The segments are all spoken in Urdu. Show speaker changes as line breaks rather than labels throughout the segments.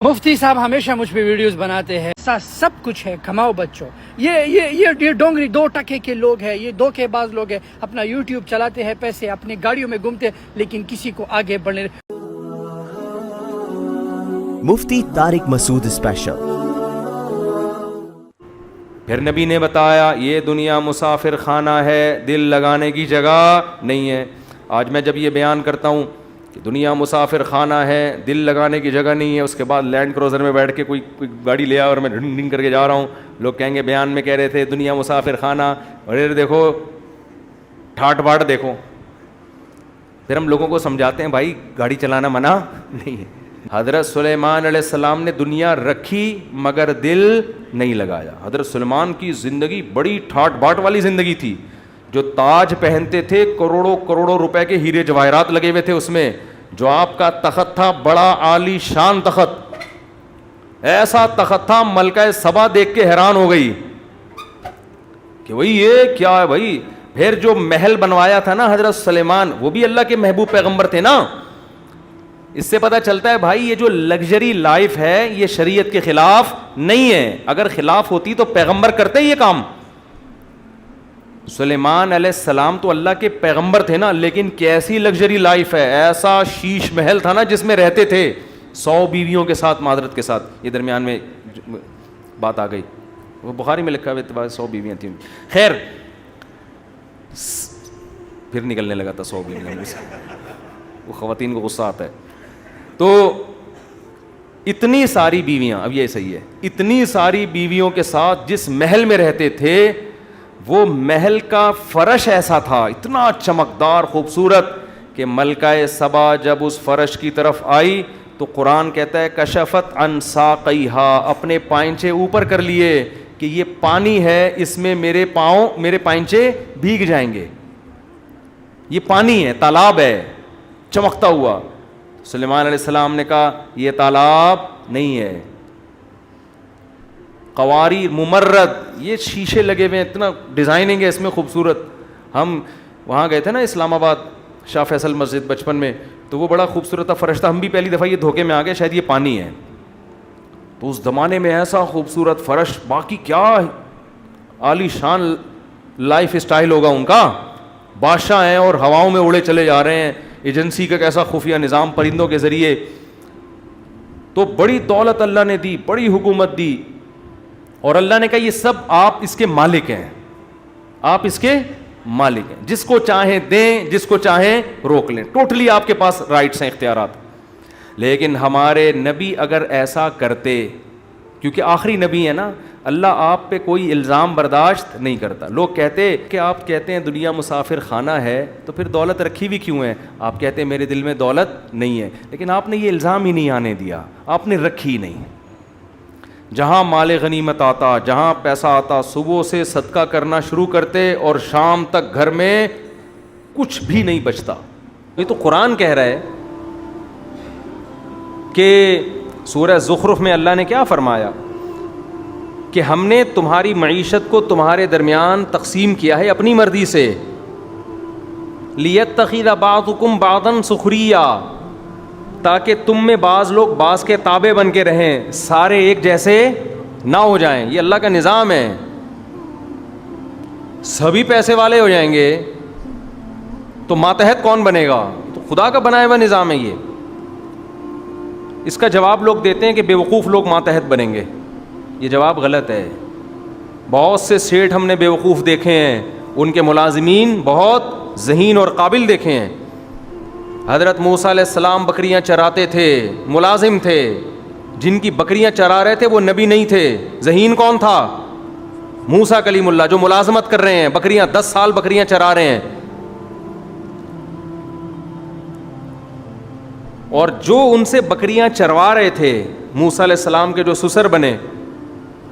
مفتی صاحب ہمیشہ مجھ پہ ویڈیوز بناتے ہیں، سب کچھ ہے، کماؤ بچوں. یہ ڈونگری 2 ٹکے کے لوگ ہیں، یہ دھوکے باز لوگ ہیں، اپنا یوٹیوب چلاتے ہیں، پیسے اپنی گاڑیوں میں گھومتے ہیں، لیکن کسی کو آگے بڑھنے.
مفتی طارق مسعود اسپیشل.
پھر نبی نے بتایا یہ دنیا مسافر خانہ ہے، دل لگانے کی جگہ نہیں ہے. آج میں جب یہ بیان کرتا ہوں کہ دنیا مسافر خانہ ہے، دل لگانے کی جگہ نہیں ہے، اس کے بعد لینڈ کروزر میں بیٹھ کے کوئی گاڑی لے آیا اور میں ڈھنگ ڈھنگ کر کے جا رہا ہوں، لوگ کہیں گے بیان میں کہہ رہے تھے دنیا مسافر خانہ، اور یہ دیکھو ٹھاٹ باٹ دیکھو. پھر ہم لوگوں کو سمجھاتے ہیں بھائی گاڑی چلانا منع نہیں ہے. حضرت سلیمان علیہ السلام نے دنیا رکھی مگر دل نہیں لگایا. حضرت سلیمان کی زندگی بڑی ٹھاٹ باٹ والی زندگی تھی. جو تاج پہنتے تھے کروڑوں کروڑوں روپے کے ہیرے جواہرات لگے ہوئے تھے اس میں. جو آپ کا تخت تھا بڑا عالی شان تخت، ایسا تخت تھا ملکہ سبا دیکھ کے حیران ہو گئی کہ بھئی یہ کیا ہے بھائی. پھر جو محل بنوایا تھا نا حضرت سلیمان، وہ بھی اللہ کے محبوب پیغمبر تھے نا. اس سے پتہ چلتا ہے بھائی یہ جو لگژری لائف ہے یہ شریعت کے خلاف نہیں ہے. اگر خلاف ہوتی تو پیغمبر کرتے یہ کام. سلیمان علیہ السلام تو اللہ کے پیغمبر تھے نا، لیکن کیسی لگژری لائف ہے. ایسا شیش محل تھا نا جس میں رہتے تھے 100 بیویوں کے ساتھ. معذرت کے ساتھ یہ درمیان میں بات آ گئی، وہ بخاری میں لکھا ہوا 100 بیویاں تھیں. خیر پھر نکلنے لگا تھا 100 بیویاں میں سے، وہ خواتین کو غصہ آتا ہے. تو اتنی ساری بیویاں، اب یہ صحیح ہے، اتنی ساری بیویوں کے ساتھ جس محل میں رہتے تھے وہ محل کا فرش ایسا تھا اتنا چمکدار خوبصورت کہ ملکہ سبا جب اس فرش کی طرف آئی تو قرآن کہتا ہے کشفت عن ساقیہا، اپنے پائنچے اوپر کر لیے کہ یہ پانی ہے، اس میں میرے پائنچے بھیگ جائیں گے. یہ پانی ہے، تالاب ہے چمکتا ہوا. سلیمان علیہ السلام نے کہا یہ تالاب نہیں ہے، قواری ممرد، یہ شیشے لگے ہوئے ہیں، اتنا ڈیزائننگ ہے اس میں خوبصورت. ہم وہاں گئے تھے نا اسلام آباد شاہ فیصل مسجد بچپن میں، تو وہ بڑا خوبصورت تھا فرش تھا. ہم بھی پہلی دفعہ یہ دھوکے میں آ گئے شاید یہ پانی ہے. تو اس زمانے میں ایسا خوبصورت فرش، باقی کیا عالی شان لائف اسٹائل ہوگا ان کا. بادشاہ ہیں اور ہواؤں میں اڑے چلے جا رہے ہیں. ایجنسی کا کیسا خفیہ نظام پرندوں کے ذریعے. تو بڑی دولت اللہ نے دی، بڑی حکومت دی، اور اللہ نے کہا یہ سب آپ اس کے مالک ہیں، آپ اس کے مالک ہیں، جس کو چاہیں دیں جس کو چاہیں روک لیں، ٹوٹلی آپ کے پاس رائٹس ہیں، اختیارات. لیکن ہمارے نبی اگر ایسا کرتے، کیونکہ آخری نبی ہے نا، اللہ آپ پہ کوئی الزام برداشت نہیں کرتا. لوگ کہتے کہ آپ کہتے ہیں دنیا مسافر خانہ ہے تو پھر دولت رکھی ہوئی کیوں ہے؟ آپ کہتے ہیں میرے دل میں دولت نہیں ہے، لیکن آپ نے یہ الزام ہی نہیں آنے دیا، آپ نے رکھی نہیں. جہاں مال غنیمت آتا، جہاں پیسہ آتا، صبح سے صدقہ کرنا شروع کرتے اور شام تک گھر میں کچھ بھی نہیں بچتا. یہ تو قرآن کہہ رہا ہے کہ سورہ زخرف میں اللہ نے کیا فرمایا کہ ہم نے تمہاری معیشت کو تمہارے درمیان تقسیم کیا ہے اپنی مرضی سے. لِيَتَّخِذَ بَعْضُكُمْ بَعْضًا سُخْرِيًّا، تاکہ تم میں بعض لوگ بعض کے تابع بن کے رہیں، سارے ایک جیسے نہ ہو جائیں. یہ اللہ کا نظام ہے. سبھی پیسے والے ہو جائیں گے تو ماتحت کون بنے گا؟ تو خدا کا بنایا ہوا نظام ہے یہ. اس کا جواب لوگ دیتے ہیں کہ بیوقوف لوگ ماتحت بنیں گے. یہ جواب غلط ہے. بہت سے سیٹھ ہم نے بیوقوف دیکھے ہیں، ان کے ملازمین بہت ذہین اور قابل دیکھے ہیں. حضرت موسیٰ علیہ السلام بکریاں چراتے تھے، ملازم تھے. جن کی بکریاں چرا رہے تھے وہ نبی نہیں تھے. ذہین کون تھا؟ موسیٰ کلیم اللہ، جو ملازمت کر رہے ہیں، بکریاں 10 سال بکریاں چرا رہے ہیں. اور جو ان سے بکریاں چروا رہے تھے، موسیٰ علیہ السلام کے جو سسر بنے،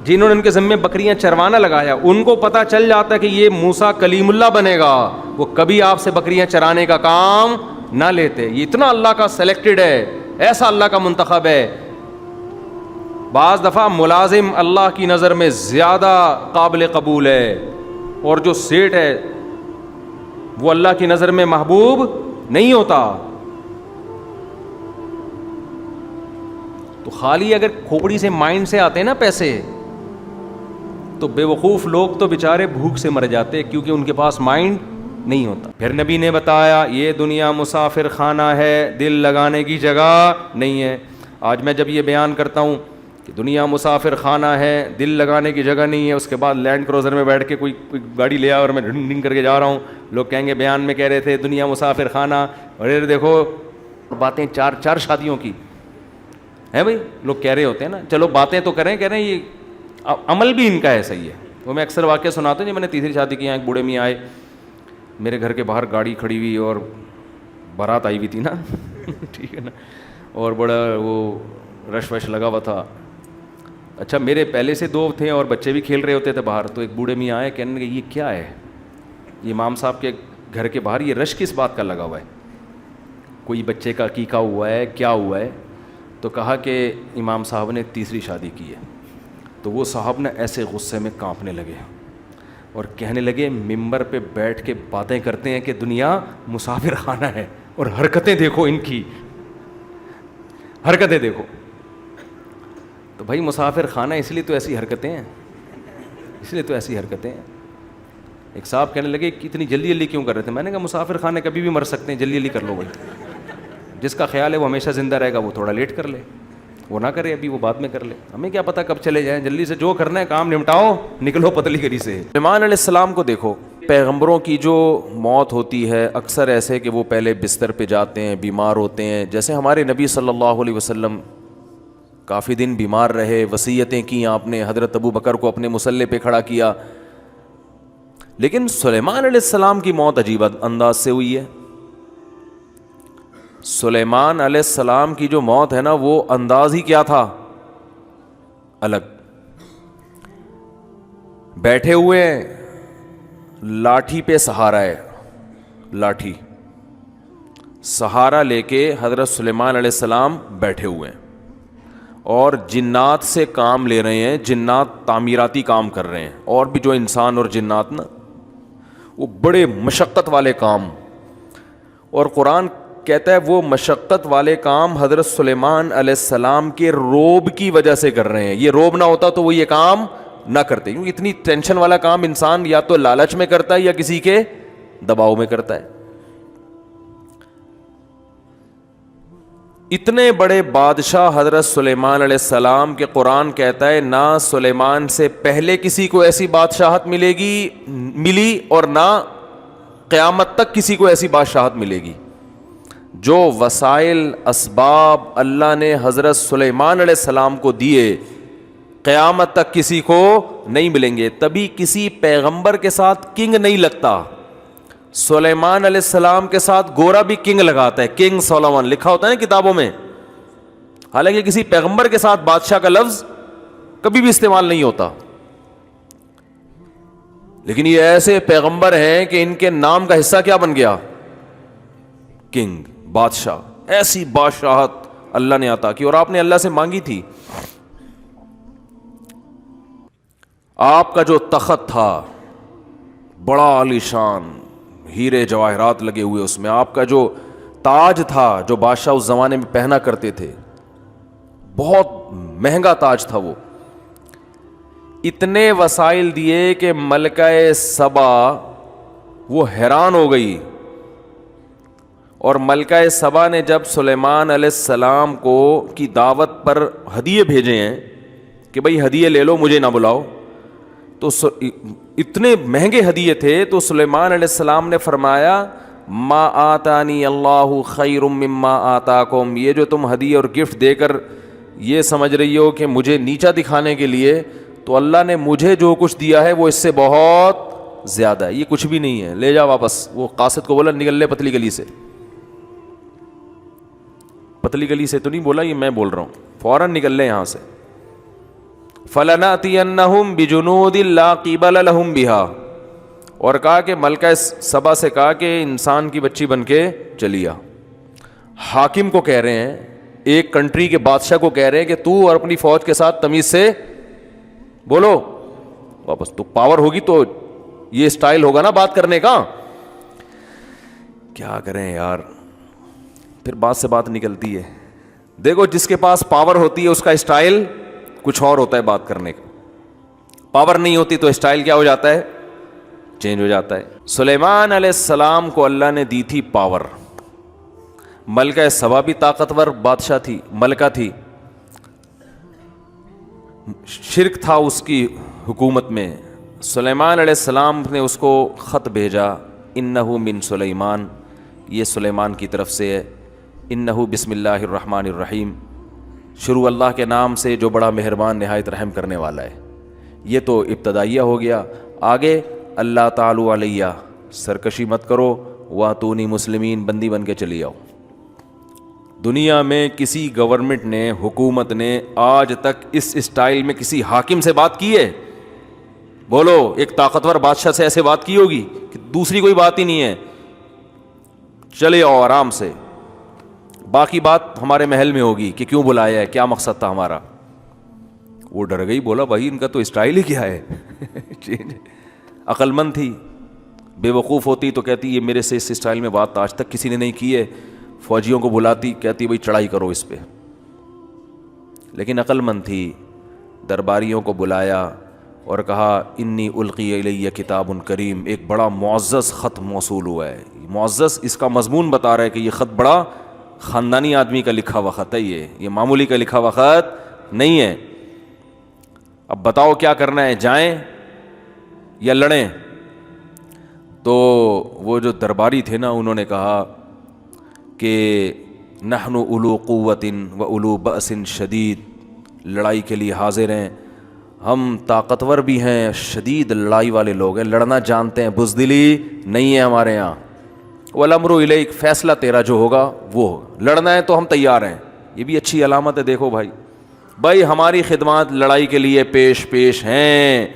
جنہوں نے ان کے ذمے بکریاں چروانا لگایا، ان کو پتہ چل جاتا کہ یہ موسیٰ کلیم اللہ بنے گا، وہ کبھی آپ سے بکریاں چرانے کا کام نہ لیتے. یہ اتنا اللہ کا سلیکٹڈ ہے، ایسا اللہ کا منتخب ہے. بعض دفعہ ملازم اللہ کی نظر میں زیادہ قابل قبول ہے، اور جو سیٹ ہے وہ اللہ کی نظر میں محبوب نہیں ہوتا. تو خالی اگر کھوپڑی سے مائنڈ سے آتے ہیں نا پیسے, تو بے وقوف لوگ تو بیچارے بھوک سے مر جاتے کیونکہ ان کے پاس مائنڈ نہیں ہوتا. پھر نبی نے بتایا یہ دنیا مسافر خانہ ہے, دل لگانے کی جگہ نہیں ہے. آج میں جب یہ بیان کرتا ہوں کہ دنیا مسافر خانہ ہے, دل لگانے کی جگہ نہیں ہے, اس کے بعد لینڈ کروزر میں بیٹھ کے کوئی گاڑی لے آیا اور میں ڈھنگ ڈھنگ کر کے جا رہا ہوں, لوگ کہیں گے بیان میں کہہ رہے تھے دنیا مسافر خانہ, اور دیکھو باتیں چار شادیوں کی ہے بھائی, لوگ کہہ رہے ہوتے ہیں نا, چلو باتیں تو کریں, کہہ رہے ہیں یہ عمل بھی ان کا ایسا ہی ہے. وہ میں اکثر واقعہ سناتا ہوں, جب میں نے تیسری شادی کی, ایک بوڑھے میاں آئے میرے گھر کے باہر, گاڑی کھڑی ہوئی اور بارات آئی ہوئی تھی نا ٹھیک ہے نا, اور بڑا وہ رش وش لگا ہوا تھا. اچھا میرے پہلے سے دو تھے اور بچے بھی کھیل رہے ہوتے تھے باہر, تو ایک بوڑھے میاں آئے, کہنے لگے یہ کیا ہے, یہ امام صاحب کے گھر کے باہر یہ رش کس بات کا لگا ہوا ہے, کوئی بچے کا عقیقہ ہوا ہے, کیا ہوا ہے؟ تو کہا کہ امام صاحب نے تیسری شادی کی ہے. تو وہ صاحب نے ایسے غصے میں کانپنے لگے اور کہنے لگے ممبر پہ بیٹھ کے باتیں کرتے ہیں کہ دنیا مسافر خانہ ہے, اور حرکتیں دیکھو ان کی, حرکتیں دیکھو. تو بھائی مسافر خانہ اس لیے تو ایسی حرکتیں ہیں, اس لیے تو ایسی حرکتیں ہیں. ایک صاحب کہنے لگے کہ اتنی جلدی جلدی کیوں کر رہے تھے؟ میں نے کہا مسافر خانے کبھی بھی مر سکتے ہیں, جلدی جلدی کر لو بھائی. جس کا خیال ہے وہ ہمیشہ زندہ رہے گا وہ تھوڑا لیٹ کر لے, وہ نہ کرے ابھی, وہ بعد میں کر لے, ہمیں کیا پتہ کب چلے جائیں. جلدی سے جو کرنا ہے کام نمٹاؤ, نکلو پتلی گلی سے. سلیمان علیہ السلام کو دیکھو, پیغمبروں کی جو موت ہوتی ہے اکثر ایسے کہ وہ پہلے بستر پہ جاتے ہیں, بیمار ہوتے ہیں. جیسے ہمارے نبی صلی اللہ علیہ وسلم کافی دن بیمار رہے, وصیتیں کی آپ نے, حضرت ابو بکر کو اپنے مصلے پہ کھڑا کیا. لیکن سلیمان علیہ السلام کی موت عجیب انداز سے ہوئی ہے. سلیمان علیہ السلام کی جو موت ہے نا, وہ انداز ہی کیا تھا, الگ. بیٹھے ہوئے لاٹھی پہ سہارا ہے, لاٹھی سہارا لے کے حضرت سلیمان علیہ السلام بیٹھے ہوئے ہیں, اور جنات سے کام لے رہے ہیں, جنات تعمیراتی کام کر رہے ہیں, اور بھی جو انسان اور جنات نا, وہ بڑے مشقت والے کام. اور قرآن کہتا ہے وہ مشقت والے کام حضرت سلیمان علیہ السلام کے روب کی وجہ سے کر رہے ہیں. یہ روب نہ ہوتا تو وہ یہ کام نہ کرتے, کیونکہ اتنی ٹینشن والا کام انسان یا تو لالچ میں کرتا ہے یا کسی کے دباؤ میں کرتا ہے. اتنے بڑے بادشاہ حضرت سلیمان علیہ السلام کے قرآن کہتا ہے نہ سلیمان سے پہلے کسی کو ایسی بادشاہت ملی اور نہ قیامت تک کسی کو ایسی بادشاہت ملے گی. جو وسائل اسباب اللہ نے حضرت سلیمان علیہ السلام کو دیے قیامت تک کسی کو نہیں ملیں گے. تبھی کسی پیغمبر کے ساتھ کنگ نہیں لگتا. سلیمان علیہ السلام کے ساتھ گورا بھی کنگ لگاتا ہے, کنگ سولومن لکھا ہوتا ہے نا کتابوں میں, حالانکہ کسی پیغمبر کے ساتھ بادشاہ کا لفظ کبھی بھی استعمال نہیں ہوتا. لیکن یہ ایسے پیغمبر ہیں کہ ان کے نام کا حصہ کیا بن گیا, کنگ, بادشاہ. ایسی بادشاہت اللہ نے عطا کی, اور آپ نے اللہ سے مانگی تھی. آپ کا جو تخت تھا بڑا عالیشان, ہیرے جواہرات لگے ہوئے اس میں. آپ کا جو تاج تھا جو بادشاہ اس زمانے میں پہنا کرتے تھے, بہت مہنگا تاج تھا وہ. اتنے وسائل دیے کہ ملکہ سبا وہ حیران ہو گئی, اور ملکہ سبا نے جب سلیمان علیہ السلام کو کی دعوت پر ہدیے بھیجے ہیں کہ بھئی ہدیے لے لو, مجھے نہ بلاؤ, تو اتنے مہنگے ہدیے تھے, تو سلیمان علیہ السلام نے فرمایا ما آتانی اللہ خیر مما آتاکم, یہ جو تم ہدیے اور گفٹ دے کر یہ سمجھ رہی ہو کہ مجھے نیچا دکھانے کے لیے, تو اللہ نے مجھے جو کچھ دیا ہے وہ اس سے بہت زیادہ ہے, یہ کچھ بھی نہیں ہے, لے جا واپس. وہ قاصد کو بولا نکل لے پتلی گلی سے. پتلی گلی سے تو نہیں بولا, یہ میں بول رہا ہوں, فوراً نکل لے یہاں سے. فَلَنَأْتِيَنَّهُمْ بِجُنُودٍ لَا قِبَلَ لَهُمْ بِهَا, اور کہا کہ ملکہ سبا سے کہا کہ انسان کی بچی بن کے چلی آ. حاکم کو کہہ رہے ہیں, ایک کنٹری کے بادشاہ کو کہہ رہے ہیں کہ تو اور اپنی فوج کے ساتھ تمیز سے بولو واپس. تو پاور ہوگی تو یہ سٹائل ہوگا نا بات کرنے کا. کیا کریں یار, پھر بات سے بات نکلتی ہے. دیکھو جس کے پاس پاور ہوتی ہے اس کا اسٹائل کچھ اور ہوتا ہے بات کرنے کا, پاور نہیں ہوتی تو اسٹائل کیا ہو جاتا ہے, چینج ہو جاتا ہے. سلیمان علیہ السلام کو اللہ نے دی تھی پاور. ملکہ سبا بھی طاقتور بادشاہ تھی, ملکہ تھی, شرک تھا اس کی حکومت میں. سلیمان علیہ السلام نے اس کو خط بھیجا, انہ من سلیمان, یہ سلیمان کی طرف سے ہے. انہ بسم اللہ الرحمن الرحیم, شروع اللہ کے نام سے جو بڑا مہربان نہایت رحم کرنے والا ہے. یہ تو ابتدائیہ ہو گیا. آگے اللہ تعالی علیہ, سرکشی مت کرو, واتونی مسلمین, بندی بن کے چلی آؤ. دنیا میں کسی گورنمنٹ نے, حکومت نے آج تک اس اسٹائل میں کسی حاکم سے بات کی ہے؟ بولو, ایک طاقتور بادشاہ سے ایسے بات کی ہوگی کہ دوسری کوئی بات ہی نہیں ہے, چلے آؤ آرام سے, باقی بات ہمارے محل میں ہوگی کہ کیوں بلایا ہے, کیا مقصد تھا ہمارا. وہ ڈر گئی, بولا بھائی ان کا تو اسٹائل ہی کیا ہے. عقل مند تھی, بے وقوف ہوتی تو کہتی یہ میرے سے اس اسٹائل میں بات آج تک کسی نے نہیں کی ہے. فوجیوں کو بلاتی, کہتی بھائی چڑھائی کرو اس پہ. لیکن عقل مند تھی, درباریوں کو بلایا اور کہا انی القی الیہ کتاب کریم, ایک بڑا معزز خط موصول ہوا ہے. معزز اس کا مضمون بتا رہا ہے کہ یہ خط بڑا خاندانی آدمی کا لکھا ہوا خط ہے, یہ معمولی کا لکھا ہوا خط نہیں ہے. اب بتاؤ کیا کرنا ہے, جائیں یا لڑیں؟ تو وہ جو درباری تھے نا, انہوں نے کہا کہ نحن اولو قوت و اولو بأس شدید, لڑائی کے لیے حاضر ہیں, ہم طاقتور بھی ہیں, شدید لڑائی والے لوگ ہیں, لڑنا جانتے ہیں, بزدلی نہیں ہے ہمارے یہاں. والامر الیک, فیصلہ تیرا جو ہوگا وہ, لڑنا ہے تو ہم تیار ہیں. یہ بھی اچھی علامت ہے. دیکھو بھائی ہماری خدمات لڑائی کے لیے پیش ہیں,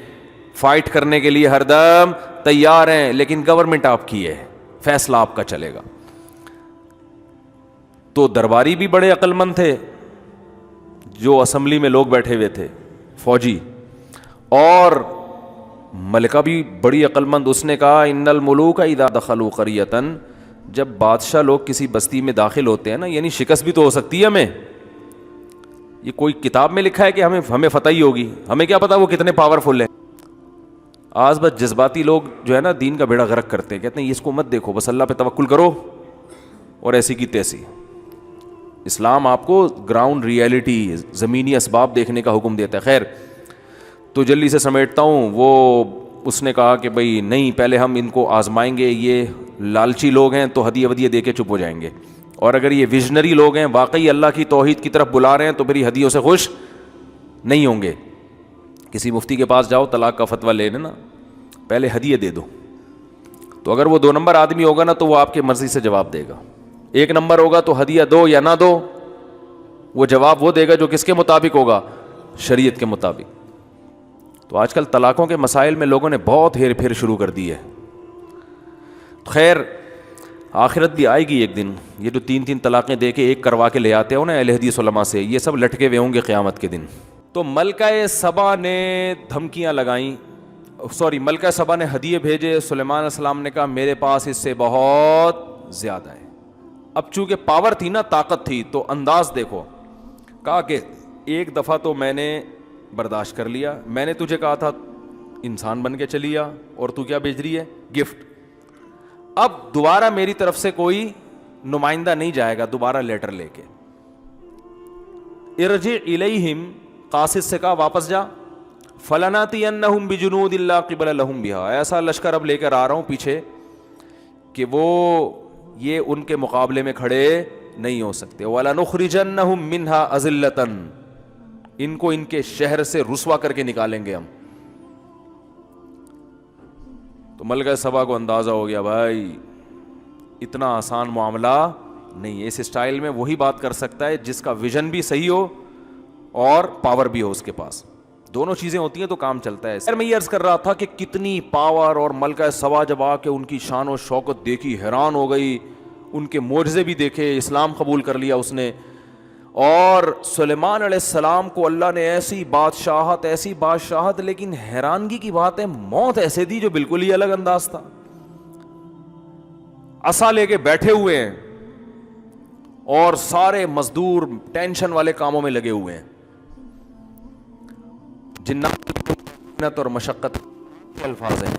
فائٹ کرنے کے لیے ہر دم تیار ہیں, لیکن گورنمنٹ آپ کی ہے, فیصلہ آپ کا چلے گا. تو درباری بھی بڑے عقل مند تھے, جو اسمبلی میں لوگ بیٹھے ہوئے تھے فوجی, اور ملکہ بھی بڑی عقل مند. اس نے کہا ان الملوک اذا دخلوا قریۃ, جب بادشاہ لوگ کسی بستی میں داخل ہوتے ہیں نا, یعنی شکست بھی تو ہو سکتی ہے ہمیں. یہ کوئی کتاب میں لکھا ہے کہ ہمیں فتح ہی ہوگی؟ ہمیں کیا پتا وہ کتنے پاورفل ہیں. آج بس جذباتی لوگ جو ہے نا دین کا بیڑا غرق کرتے ہیں, کہتے ہیں اس کو مت دیکھو, بس اللہ پہ توکل کرو, اور ایسی کی تیسی. اسلام آپ کو گراؤنڈ ریئلٹی, زمینی اسباب دیکھنے کا حکم دیتا ہے. خیر, تو جلدی سے سمیٹتا ہوں. وہ اس نے کہا کہ بھئی نہیں, پہلے ہم ان کو آزمائیں گے, یہ لالچی لوگ ہیں تو ہدیہ ودیہ دے کے چپ ہو جائیں گے, اور اگر یہ ویژنری لوگ ہیں, واقعی اللہ کی توحید کی طرف بلا رہے ہیں, تو پھر یہ ہدیوں سے خوش نہیں ہوں گے. کسی مفتی کے پاس جاؤ طلاق کا فتویٰ لینے نا, پہلے ہدیہ دے دو, تو اگر وہ 2 نمبر آدمی ہوگا نا تو وہ آپ کی مرضی سے جواب دے گا. 1 نمبر ہوگا تو ہدیہ دو یا نہ دو, وہ جواب وہ دے گا جو کس کے مطابق ہوگا, شریعت کے مطابق. تو آج کل طلاقوں کے مسائل میں لوگوں نے بہت ہیر پھیر شروع کر دی ہے. خیر, آخرت بھی آئے گی ایک دن. یہ جو 3 طلاقیں دے کے ایک کروا کے لے آتے ہو نا اہل حدیث علماء سے, یہ سب لٹکے ہوئے ہوں گے قیامت کے دن. تو ملکہ سبا نے دھمکیاں لگائیں, ملکہ سبا نے ہدیے بھیجے. سلیمان علیہ السلام نے کہا میرے پاس اس سے بہت زیادہ ہے. اب چونکہ پاور تھی نا, طاقت تھی, تو انداز دیکھو. کہا کہ ایک دفعہ تو میں نے برداشت کر لیا, میں نے تجھے کہا تھا انسان بن کے چلی آ, اور تو کیا بھیج رہی ہے, گفٹ. اب دوبارہ میری طرف سے کوئی نمائندہ نہیں جائے گا دوبارہ لیٹر لے کے. ارجع الیہم, قاصد سے کہا واپس جا. فلناتینہم بجنود لا قبل لہم بہا, ایسا لشکر اب لے کر آ رہا ہوں پیچھے کہ وہ یہ ان کے مقابلے میں کھڑے نہیں ہو سکتے. وَلَنُخْرِجَنَّهُمْ مِنْهَا أَذِلَّةً, ان کو ان کے شہر سے رسوا کر کے نکالیں گے ہم. تو ملکہ سبا کو اندازہ ہو گیا بھائی اتنا آسان معاملہ نہیں ہے. اس اسٹائل میں وہی بات کر سکتا ہے جس کا ویژن بھی صحیح ہو اور پاور بھی ہو اس کے پاس. دونوں چیزیں ہوتی ہیں تو کام چلتا ہے. میں یہ عرض کر رہا تھا کہ کتنی پاور, اور ملکہ سبا جب آ کے ان کی شان و شوکت دیکھی حیران ہو گئی, ان کے معجزے بھی دیکھے, اسلام قبول کر لیا اس نے. اور سلیمان علیہ السلام کو اللہ نے ایسی بادشاہت, لیکن حیرانگی کی بات ہے موت ایسے دی جو بالکل ہی الگ انداز تھا. عصا لے کے بیٹھے ہوئے ہیں اور سارے مزدور ٹینشن والے کاموں میں لگے ہوئے ہیں. جنات اور مشقت کے الفاظ ہیں.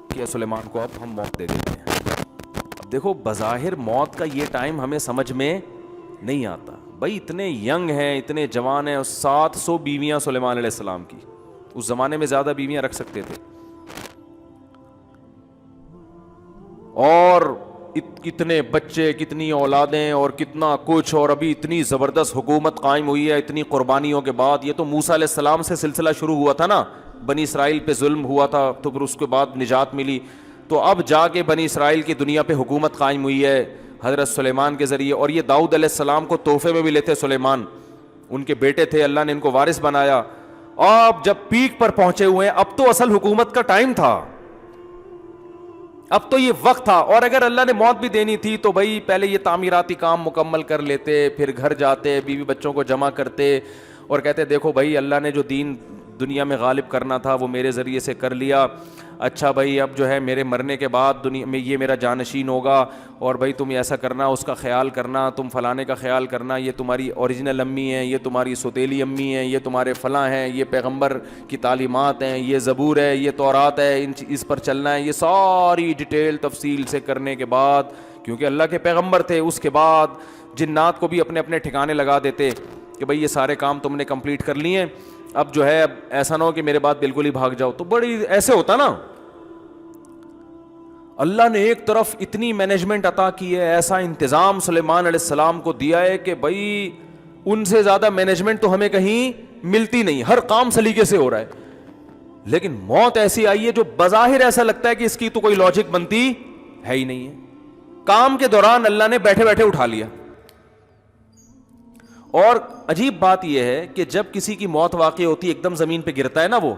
کہ سلیمان کو اب ہم موت دے دیتے ہیں. اب دیکھو بظاہر موت کا یہ ٹائم ہمیں سمجھ میں نہیں آتا. بھائی اتنے ینگ ہیں, اتنے جوان ہیں, 700 بیویاں سلیمان علیہ السلام کی. اس زمانے میں زیادہ بیویاں رکھ سکتے تھے. اور کتنے بچے, کتنی اولادیں اور کتنا کچھ, اور ابھی اتنی زبردست حکومت قائم ہوئی ہے اتنی قربانیوں کے بعد. یہ تو موسیٰ علیہ السلام سے سلسلہ شروع ہوا تھا نا, بنی اسرائیل پہ ظلم ہوا تھا تو پھر اس کے بعد نجات ملی. تو اب جا کے بنی اسرائیل کی دنیا پہ حکومت قائم ہوئی ہے حضرت سلیمان کے ذریعے. اور یہ داؤد علیہ السلام کو تحفے میں بھی لیتے سلیمان, ان کے بیٹے تھے, اللہ نے ان کو وارث بنایا. اب جب پیک پر پہنچے ہوئے ہیں, اب تو اصل حکومت کا ٹائم تھا, اب تو یہ وقت تھا. اور اگر اللہ نے موت بھی دینی تھی تو بھائی پہلے یہ تعمیراتی کام مکمل کر لیتے, پھر گھر جاتے, بیوی بچوں کو جمع کرتے اور کہتے دیکھو بھائی اللہ نے جو دین دنیا میں غالب کرنا تھا وہ میرے ذریعے سے کر لیا. اچھا بھائی اب جو ہے میرے مرنے کے بعد دنیا میں یہ میرا جانشین ہوگا, اور بھائی تم ایسا کرنا, اس کا خیال کرنا, تم فلانے کا خیال کرنا, یہ تمہاری اوریجنل امی ہیں, یہ تمہاری سوتیلی امی ہیں, یہ تمہارے فلاں ہیں, یہ پیغمبر کی تعلیمات ہیں, یہ زبور ہے, یہ تورات ہے, اس پر چلنا ہے. یہ ساری ڈیٹیل تفصیل سے کرنے کے بعد, کیونکہ اللہ کے پیغمبر تھے, اس کے بعد جنات کو بھی اپنے اپنے ٹھکانے لگا دیتے کہ بھئی یہ سارے کام تم نے کمپلیٹ کر لیے, اب جو ہے اب ایسا نہ ہو کہ میرے بعد بالکل ہی بھاگ جاؤ. تو بڑی ایسے ہوتا نا, اللہ نے ایک طرف اتنی مینجمنٹ عطا کی ہے, ایسا انتظام سلیمان علیہ السلام کو دیا ہے کہ بھئی ان سے زیادہ مینجمنٹ تو ہمیں کہیں ملتی نہیں, ہر کام سلیقے سے ہو رہا ہے. لیکن موت ایسی آئی ہے جو بظاہر ایسا لگتا ہے کہ اس کی تو کوئی لاجک بنتی ہے ہی نہیں ہے. کام کے دوران اللہ نے بیٹھے بیٹھے اٹھا لیا. اور عجیب بات یہ ہے کہ جب کسی کی موت واقع ہوتی ہے ایک دم زمین پہ گرتا ہے نا, وہ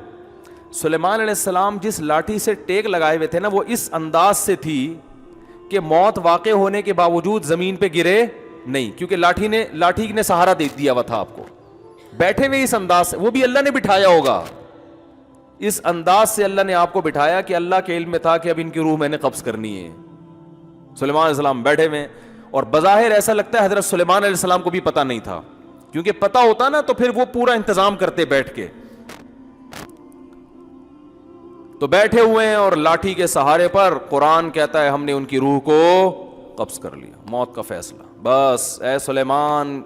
سلیمان علیہ السلام جس لاٹھی سے ٹیک لگائے ہوئے تھے نا, وہ اس انداز سے تھی کہ موت واقع ہونے کے باوجود زمین پہ گرے نہیں, کیونکہ لاٹھی نے سہارا دے دیا ہوا تھا آپ کو. بیٹھے ہوئے اس انداز سے, وہ بھی اللہ نے بٹھایا ہوگا, اس انداز سے اللہ نے آپ کو بٹھایا کہ اللہ کے علم میں تھا کہ اب ان کی روح میں نے قبض کرنی ہے. سلیمان علیہ السلام بیٹھے ہوئے, اور بظاہر ایسا لگتا ہے حضرت سلیمان علیہ السلام کو بھی پتہ نہیں تھا, کیونکہ پتہ ہوتا نا تو پھر وہ پورا انتظام کرتے بیٹھ کے. تو بیٹھے ہوئے ہیں اور لاٹھی کے سہارے پر قرآن کہتا ہے ہم نے ان کی روح کو قبض کر لیا, موت کا فیصلہ. بس اے سلیمان,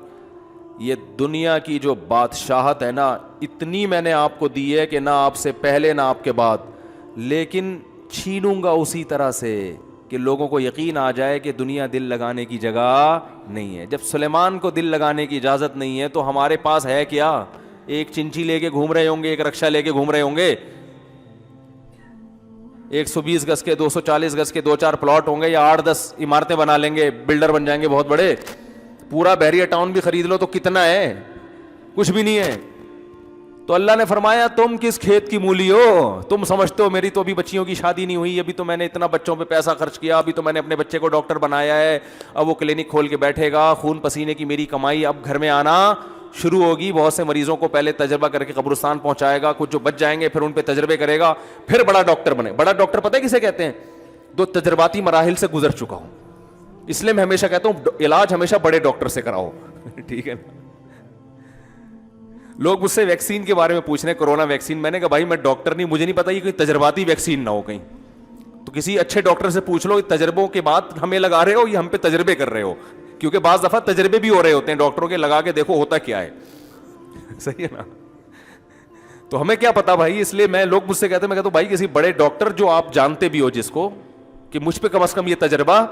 یہ دنیا کی جو بادشاہت ہے نا, اتنی میں نے آپ کو دی ہے کہ نہ آپ سے پہلے نہ آپ کے بعد, لیکن چھینوں گا اسی طرح سے کہ لوگوں کو یقین آ جائے کہ دنیا دل لگانے کی جگہ نہیں ہے. جب سلیمان کو دل لگانے کی اجازت نہیں ہے تو ہمارے پاس ہے کیا؟ ایک چنچی لے کے گھوم رہے ہوں گے, ایک رکشہ لے کے گھوم رہے ہوں گے, 120 گز کے 240 گز کے 2-4 پلاٹ ہوں گے, یا 8-10 عمارتیں بنا لیں گے, بلڈر بن جائیں گے بہت بڑے. پورا بحریہ ٹاؤن بھی خرید لو تو کتنا ہے؟ کچھ بھی نہیں ہے. تو اللہ نے فرمایا تم کس کھیت کی مولی ہو, تم سمجھتے ہو میری تو ابھی بچیوں کی شادی نہیں ہوئی, ابھی تو میں نے اتنا بچوں پہ پیسہ خرچ کیا, ابھی تو میں نے اپنے بچے کو ڈاکٹر بنایا ہے, اب وہ کلینک کھول کے بیٹھے گا, خون پسینے کی میری کمائی اب گھر میں آنا شروع ہوگی. بہت سے مریضوں کو پہلے تجربہ کر کے قبرستان پہنچائے گا, کچھ جو بچ جائیں گے پھر ان پہ تجربے کرے گا, پھر بڑا ڈاکٹر بنے. بڑا ڈاکٹر پتہ ہے کسے کہتے ہیں؟ جو تجرباتی مراحل سے گزر چکا ہوں. اس لیے میں ہمیشہ کہتا ہوں علاج ہمیشہ بڑے ڈاکٹر سے کراؤ. ٹھیک ہے نا. لوگ مجھ سے ویکسین کے بارے میں پوچھ رہے ہیں, کرونا ویکسین. میں نے کہا بھائی میں ڈاکٹر نہیں, مجھے نہیں پتا یہ کوئی تجرباتی ویکسین نہ ہو کہیں, تو کسی اچھے ڈاکٹر سے پوچھ لو تجربوں کے بعد ہمیں لگا رہے ہو یا ہم پہ تجربے کر رہے ہو, کیونکہ بعض دفعہ تجربے بھی ہو رہے ہوتے ہیں ڈاکٹروں کے, لگا کے دیکھو ہوتا کیا ہے. صحیح ہے نا. تو ہمیں کیا پتا بھائی, اس لیے میں لوگ مجھ سے کہتے ہیں, میں کہتا ہوں بھائی کسی بڑے ڈاکٹر جو آپ جانتے بھی ہو جس کو, کہ مجھ پہ کم از کم یہ تجربہ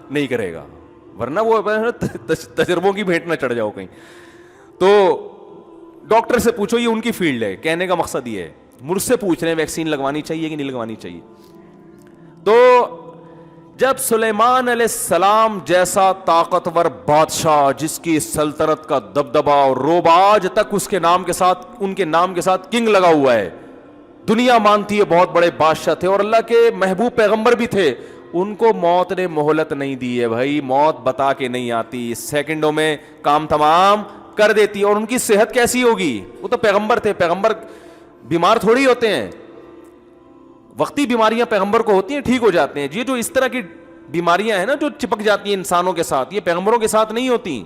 نہیں کرے گا, ورنہ وہ تجربوں کی بھیٹ نہ چڑھ جاؤ کہیں. تو ڈاکٹر سے پوچھو, یہ ان کی فیلڈ ہے. کہنے کا مقصد یہ ہے, مجھ سے پوچھ رہے ہیں ویکسین لگوانی چاہیے کہ نہیں لگوانی چاہیے. تو جب سلیمان علیہ السلام جیسا طاقتور بادشاہ جس کی سلطنت کا دبدبا اور روب آج تک اس کے نام کے ساتھ, ان کے نام کے ساتھ کنگ لگا ہوا ہے, دنیا مانتی ہے بہت بڑے بادشاہ تھے اور اللہ کے محبوب پیغمبر بھی تھے, ان کو موت نے مہلت نہیں دی ہے بھائی. موت بتا کے نہیں آتی, سیکنڈوں میں کام تمام کر دیتی. اور ان کی صحت کیسی ہوگی, وہ تو پیغمبر تھے, پیغمبر بیمار تھوڑی ہوتے ہیں. وقتی بیماریاں پیغمبر کو ہوتی ہیں ٹھیک ہو جاتے ہیں. یہ جو اس طرح کی بیماریاں ہیں نا جو چپک جاتی ہیں انسانوں کے ساتھ, یہ پیغمبروں کے ساتھ نہیں ہوتی,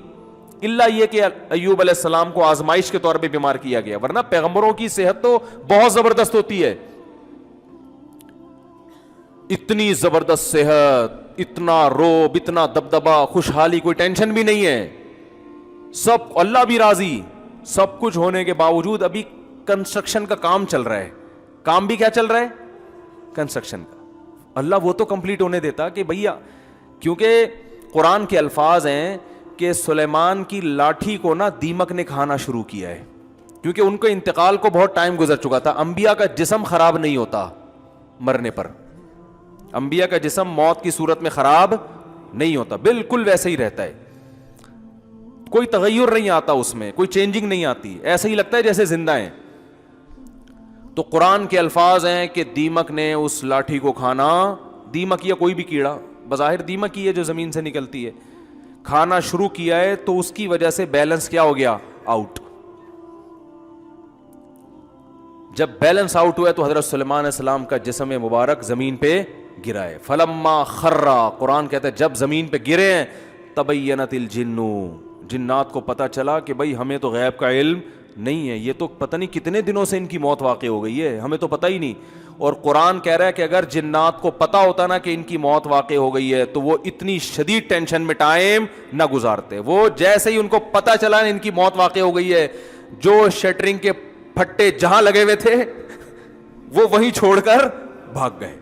الا یہ کہ ایوب علیہ السلام کو آزمائش کے طور پہ بیمار کیا گیا, ورنہ پیغمبروں کی صحت تو بہت زبردست ہوتی ہے. اتنی زبردست صحت, اتنا روب, اتنا دبدبا, خوشحالی, کوئی ٹینشن بھی نہیں ہے, سب اللہ بھی راضی, سب کچھ ہونے کے باوجود ابھی کنسٹرکشن کا کام چل رہا ہے. کام بھی کیا چل رہا ہے؟ کنسٹرکشن کا. اللہ وہ تو کمپلیٹ ہونے دیتا کہ بھیا, کیونکہ قرآن کے الفاظ ہیں کہ سلیمان کی لاٹھی کو نا دیمک نے کھانا شروع کیا ہے, کیونکہ ان کے انتقال کو بہت ٹائم گزر چکا تھا. انبیاء کا جسم خراب نہیں ہوتا مرنے پر, انبیاء کا جسم موت کی صورت میں خراب نہیں ہوتا, بالکل ویسے ہی رہتا ہے, کوئی تغیر نہیں آتا اس میں, کوئی چینجنگ نہیں آتی, ایسے ہی لگتا ہے جیسے زندہ ہیں. تو قرآن کے الفاظ ہیں کہ دیمک نے اس لاٹھی کو کھانا, دیمک یا کوئی بھی کیڑا, بظاہر دیمک ہی ہے جو زمین سے نکلتی ہے, کھانا شروع کیا ہے, تو اس کی وجہ سے بیلنس کیا ہو گیا؟ آؤٹ. جب بیلنس آؤٹ ہوا تو حضرت سلیمان علیہ السلام کا جسم مبارک زمین پہ گرا ہے. فلما خرّا, قرآن کہتا ہے جب زمین پہ گرے ہیں, تبینت الجن, جنات کو پتہ چلا کہ بھائی ہمیں تو غیب کا علم نہیں ہے, یہ تو پتہ نہیں کتنے دنوں سے ان کی موت واقع ہو گئی ہے, ہمیں تو پتہ ہی نہیں. اور قرآن کہہ رہا ہے کہ اگر جنات کو پتہ ہوتا نا کہ ان کی موت واقع ہو گئی ہے تو وہ اتنی شدید ٹینشن میں ٹائم نہ گزارتے. وہ جیسے ہی ان کو پتہ چلا ان کی موت واقع ہو گئی ہے, جو شٹرنگ کے پھٹے جہاں لگے ہوئے تھے وہ وہیں چھوڑ کر بھاگ گئے.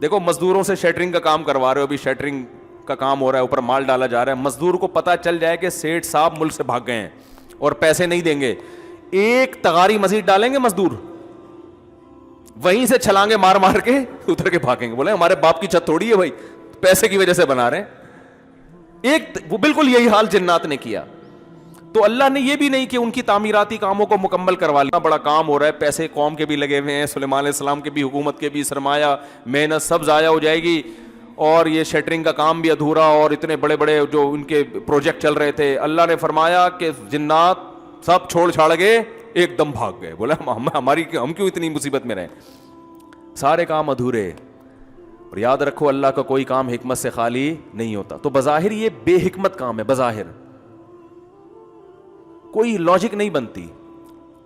دیکھو مزدوروں سے شٹرنگ کا کام کروا رہے ہو, ابھی شٹرنگ کا کام ہو رہا ہے, اوپر مال ڈالا جا رہا ہے, مزدور کو پتہ چل جائے کہ سیٹھ صاحب ملک سے بھاگ گئے ہیں اور پیسے نہیں دیں گے, ایک تغاری مزید ڈالیں گے مزدور, وہیں سے چھلانگے مار مار کے اتر کے بھاگیں گے, بولے ہمارے باپ کی چھت تھوڑی ہے بھائی, پیسے کی وجہ سے بنا رہے ہیں. ایک وہ بالکل یہی حال جنات نے کیا. تو اللہ نے یہ بھی نہیں کہ ان کی تعمیراتی کاموں کو مکمل کروا لیا, بڑا کام ہو رہا ہے, پیسے قوم کے بھی لگے ہوئے ہیں, سلیمان علیہ السلام کے بھی, حکومت کے بھی, سرمایہ محنت سب ضائع ہو جائے گی, اور یہ شٹرنگ کا کام بھی ادھورا, اور اتنے بڑے بڑے جو ان کے پروجیکٹ چل رہے تھے. اللہ نے فرمایا کہ جنات سب چھوڑ چھاڑ کے ایک دم بھاگ گئے, بولا ہم کیوں اتنی مصیبت میں رہیں, سارے کام ادھورے. اور یاد رکھو اللہ کا کوئی کام حکمت سے خالی نہیں ہوتا. تو بظاہر یہ بے حکمت کام ہے, بظاہر کوئی لاجک نہیں بنتی,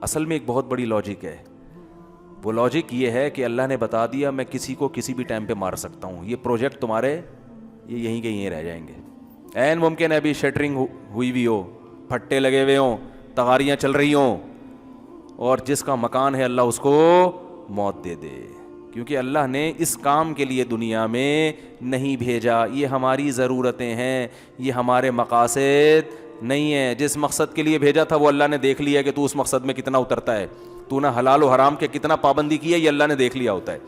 اصل میں ایک بہت بڑی لاجک ہے. وہ لاجک یہ ہے کہ اللہ نے بتا دیا میں کسی کو کسی بھی ٹائم پہ مار سکتا ہوں, یہ پروجیکٹ تمہارے یہ یہیں کے یہیں رہ جائیں گے. عین ممکن ہے ابھی شٹرنگ ہوئی بھی ہو, پھٹے لگے ہوئے ہوں, تغاریاں چل رہی ہوں, اور جس کا مکان ہے اللہ اس کو موت دے دے, کیونکہ اللہ نے اس کام کے لیے دنیا میں نہیں بھیجا. یہ ہماری ضرورتیں ہیں, یہ ہمارے مقاصد نہیں ہے. جس مقصد کے لیے بھیجا تھا وہ اللہ نے دیکھ لیا کہ تو اس مقصد میں کتنا اترتا ہے, تو نہ حلال و حرام کے کتنا پابندی کی ہے, یہ اللہ نے دیکھ لیا ہوتا ہے.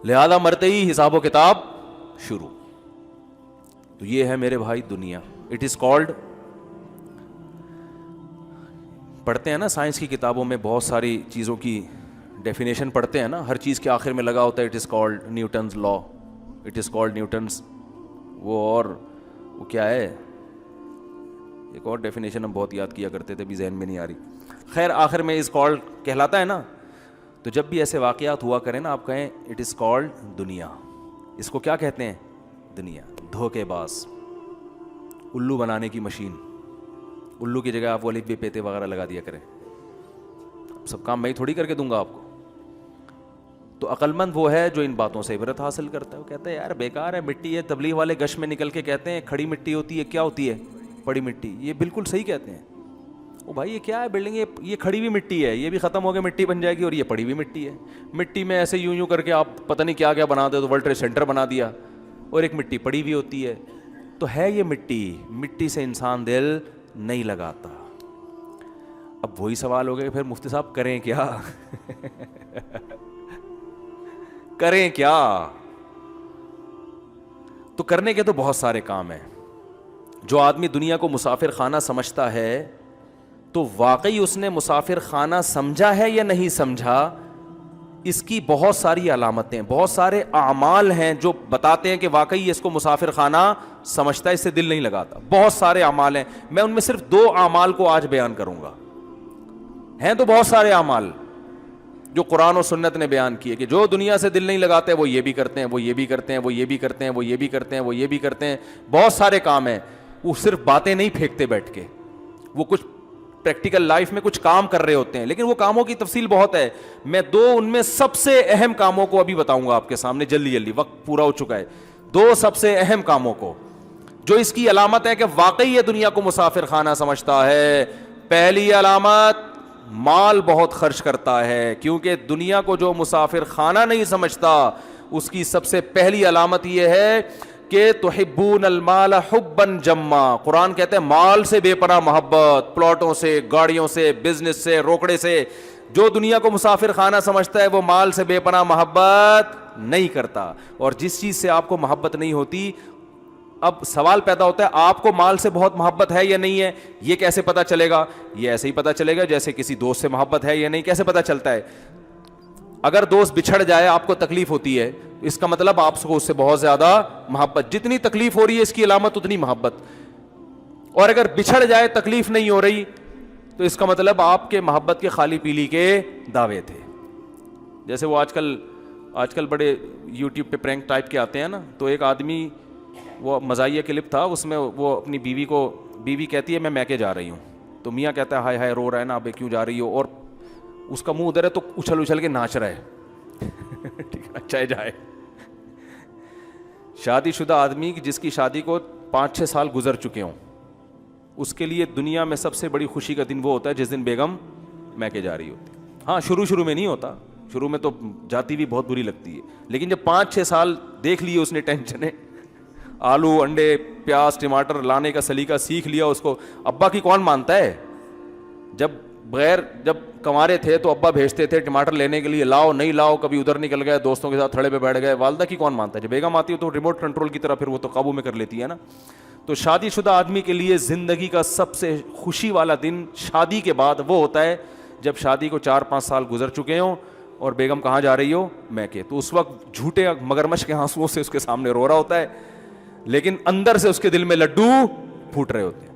لہذا مرتے ہی حساب و کتاب شروع. تو یہ ہے میرے بھائی دنیا. اٹ از کالڈ, پڑھتے ہیں نا سائنس کی کتابوں میں بہت ساری چیزوں کی ڈیفینیشن پڑھتے ہیں نا, ہر چیز کے آخر میں لگا ہوتا ہے it is called Newton's law, it is called Newton's وہ, اور وہ کیا ہے ایک اور ڈیفینیشن ہم بہت یاد کیا کرتے تھے, بھی ذہن میں نہیں آ رہی. خیر آخر میں از کالڈ کہلاتا ہے نا. تو جب بھی ایسے واقعات ہوا کریں نا, آپ کہیں اٹ از کالڈ دنیا. اس کو کیا کہتے ہیں؟ دنیا. دھوکے باز, الو بنانے کی مشین. الو کی جگہ آپ الف بے پیتے وغیرہ لگا دیا کریں, سب کام میں ہی تھوڑی کر کے دوں گا آپ کو. تو عقل مند وہ ہے جو ان باتوں سے عبرت حاصل کرتا ہے. وہ کہتا ہے یار بیکار ہے, مٹی ہے. تبلیغ والے گش میں نکل کے کہتے ہیں کھڑی مٹی ہوتی ہے, کیا ہوتی ہے؟ پڑی مٹی. یہ بالکل صحیح کہتے ہیں. او بھائی یہ کیا ہے بلڈنگ, یہ کھڑی ہوئی مٹی ہے, یہ بھی ختم ہو کے مٹی بن جائے گی, اور یہ پڑی ہوئی مٹی ہے. مٹی میں ایسے یوں کر کے آپ پتہ نہیں کیا کیا بنا دے, تو ورلڈ ٹریڈ سینٹر بنا دیا, اور ایک مٹی پڑی ہوئی ہوتی ہے. تو ہے یہ مٹی, مٹی سے انسان دل نہیں لگاتا. اب وہی سوال ہو گیا کہ پھر مفتی صاحب کریں کیا؟ کریں کیا؟ تو کرنے کے تو بہت سارے کام ہیں. جو آدمی دنیا کو مسافر خانہ سمجھتا ہے تو واقعی اس نے مسافر خانہ سمجھا ہے یا نہیں سمجھا, اس کی بہت ساری علامتیں, بہت سارے اعمال ہیں جو بتاتے ہیں کہ واقعی اس کو مسافر خانہ سمجھتا ہے, اس سے دل نہیں لگاتا. بہت سارے اعمال ہیں, میں ان میں صرف 2 اعمال کو آج بیان کروں گا. ہیں تو بہت سارے اعمال, جو قرآن و سنت نے بیان کیے کہ جو دنیا سے دل نہیں لگاتے وہ یہ بھی کرتے ہیں, وہ یہ بھی کرتے ہیں, وہ یہ بھی کرتے ہیں, وہ یہ بھی کرتے ہیں, وہ یہ بھی کرتے ہیں, بہت سارے کام ہیں. وہ صرف باتیں نہیں پھینکتے بیٹھ کے, وہ کچھ پریکٹیکل لائف میں کچھ کام کر رہے ہوتے ہیں, لیکن وہ کاموں کی تفصیل بہت ہے. میں 2 ان میں سب سے اہم کاموں کو ابھی بتاؤں گا آپ کے سامنے جلدی جلدی, وقت پورا ہو چکا ہے. 2 سب سے اہم کاموں کو جو اس کی علامت ہے کہ واقعی یہ دنیا کو مسافر خانہ سمجھتا ہے. پہلی علامت, مال بہت خرچ کرتا ہے, کیونکہ دنیا کو جو مسافر خانہ نہیں سمجھتا اس کی سب سے پہلی علامت یہ ہے کہ تحبون المال حبا جما. قرآن کہتے ہیں مال سے بے پناہ محبت, پلاٹوں سے, گاڑیوں سے, بزنس سے, روکڑے سے. جو دنیا کو مسافر خانہ سمجھتا ہے وہ مال سے بے پناہ محبت نہیں کرتا. اور جس چیز سے آپ کو محبت نہیں ہوتی, اب سوال پیدا ہوتا ہے آپ کو مال سے بہت محبت ہے یا نہیں ہے, یہ کیسے پتا چلے گا؟ یہ ایسے ہی پتا چلے گا جیسے کسی دوست سے محبت ہے یا نہیں. کیسے پتا چلتا ہے؟ اگر دوست بچھڑ جائے, آپ کو تکلیف ہوتی ہے, اس کا مطلب آپ کو اس سے بہت زیادہ محبت, جتنی تکلیف ہو رہی ہے اس کی علامت اتنی محبت. اور اگر بچھڑ جائے تکلیف نہیں ہو رہی تو اس کا مطلب آپ کے محبت کے خالی پیلی کے دعوے تھے. جیسے وہ آج کل بڑے یوٹیوب پہ پرینک ٹائپ کے آتے ہیں نا, تو ایک آدمی, وہ مزاحیہ کلپ تھا, اس میں وہ اپنی بیوی کہتی ہے میں میکے جا رہی ہوں, تو میاں کہتا ہے ہائے ہائے رو رہا ہے نا, اب کیوں جا رہی ہو, اور اس کا منہ ادھر ہے تو اچھل کے ناچ رہا ہے. ٹھیک ہے, اچھا ہے جائے. شادی شدہ آدمی جس کی شادی کو 5-6 سال گزر چکے ہوں, اس کے لیے دنیا میں سب سے بڑی خوشی کا دن وہ ہوتا ہے جس دن بیگم میکے جا رہی ہوتی. ہاں شروع میں نہیں ہوتا, شروع میں تو جاتی بھی بہت بری لگتی ہے, لیکن جب 5-6 سال دیکھ لیے اس نے ٹینشن ہے, آلو انڈے پیاز ٹماٹر لانے کا سلیقہ سیکھ لیا, اس کو ابا کی کون مانتا ہے؟ جب کنوارے تھے تو ابا بھیجتے تھے ٹماٹر لینے کے لیے, لاؤ نہیں لاؤ, کبھی ادھر نکل گئے دوستوں کے ساتھ تھڑے پہ بیٹھ گئے. والدہ کی کون مانتا ہے؟ جب بیگم آتی ہے تو ریموٹ کنٹرول کی طرح پھر وہ تو قابو میں کر لیتی ہے نا. تو شادی شدہ آدمی کے لیے زندگی کا سب سے خوشی والا دن شادی کے بعد وہ ہوتا ہے جب شادی کو 4-5 سال گزر چکے ہوں اور بیگم کہاں جا رہی ہو؟ میکے. تو اس وقت جھوٹے مگرمچھ کے آنسوؤں سے اس کے سامنے رو رہا ہوتا ہے, لیکن اندر سے اس کے دل میں لڈو پھوٹ رہے ہوتے ہیں.